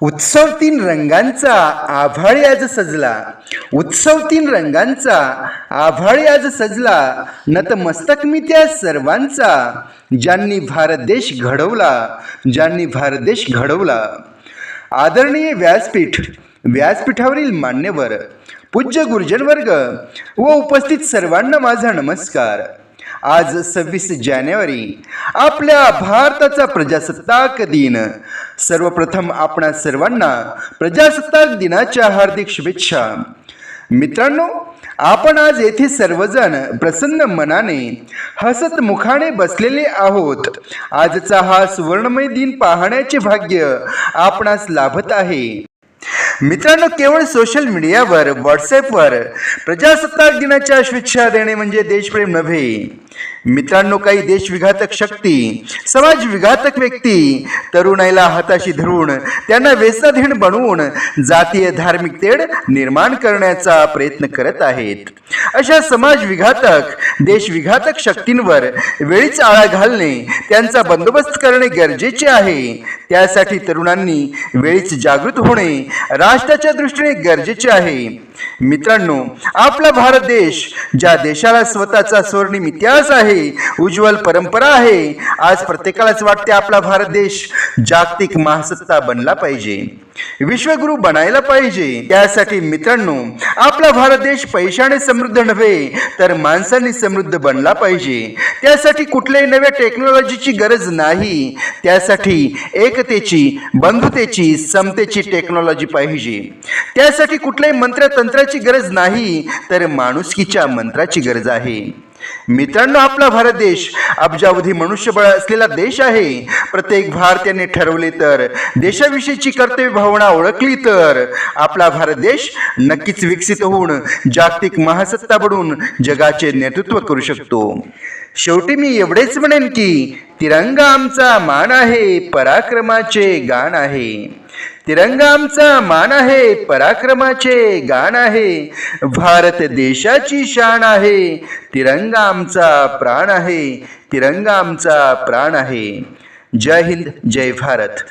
उत्सव तीन रंगांचा आभाळी आज सजला. उत्सव तीन रंगांचा आभाळी आज सजला. नतमस्तक मी त्या सर्वांचा, ज्यांनी भारत देश घडवला, ज्यांनी भारत देश घडवला. आदरणीय व्यासपीठ, व्यासपीठावरील मान्यवर, पूज्य गुरुजन वर्ग व उपस्थित सर्वांना माझा नमस्कार. आज 26 जानेवारी आपल्या भारताचा प्रजासत्ताक दिन. सर्वप्रथम आपणा सर्वांना प्रजासत्ताक दिनाच्या हार्दिक शुभेच्छा. मित्रांनो, आपण आज येथे सर्वजण प्रसन्न मनाने हसत मुखाने बसलेले आहोत. आजचा हा सुवर्णमय दिन पाहण्याचे भाग्य आपणास लाभत आहे. मित्रांनो, केवळ सोशल मीडियावर, व्हॉट्सॲपवर प्रजासत्ताक दिनाच्या शुभेच्छा देणे म्हणजे देशप्रेम नव्हे. मित्रांनो, काही देशविघातक शक्ती, समाज विघातक व्यक्ती तरुणाईला हाताशी धरून त्यांना वेसाधीण बनवून जातीय धार्मिक तेढ निर्माण करण्याचा प्रयत्न करत आहेत. अशा समाज विघातक, देशविघातक शक्तींवर वेळीच आळा घालणे, त्यांचा बंदोबस्त करणे गरजेचे आहे. त्यासाठी तरुणांनी वेळीच जागृत होणे राष्ट्राच्या दृष्टीने गरजेचे आहे. मित्रांनो, आपला भारत देश, ज्या देशाला स्वतःचा स्वर्णिम इतिहास आहे, उज्ज्वल परंपरा आहे, आज प्रत्येकालाच वाटते आपला भारत देश जागतिक महासत्ता बनला पाहिजे, विश्वगुरु बनायला पाहिजे. त्यासाठी मित्रांनो, आपला भारत देश पैशाने समृद्ध नव्हे तर माणसांनी समृद्ध बनला पाहिजे. त्यासाठी कुठल्याही नव्या टेक्नॉलॉजीची गरज नाही. त्यासाठी एकतेची, बंधुतेची, समतेची टेक्नॉलॉजी पाहिजे. त्यासाठी कुठल्याही मंत्रतंत्राची गरज नाही तर माणुसकीच्या मंत्राची गरज आहे. मित्रांनो, आपला भारत देश अब्जावधी मनुष्यबळ असलेला देश आहे. प्रत्येक भारतीयाने ठरवले तर, देशाविषयीची कर्तव्य भावना ओळखली तर आपला भारत देश नक्कीच विकसित होऊन जागतिक महासत्ता बनून जगाचे नेतृत्व करू शकतो. शेवटी मी एवढेच म्हणेन की तिरंगा आमचा मान आहे, पराक्रमाचे गाण आहे. तिरंगा आमचा मान आहे, पराक्रमाचे गाण आहे. भारत देशाची शान आहे. तिरंगा आमचा प्राण आहे. तिरंगा आमचा प्राण आहे. जय हिंद, जय भारत.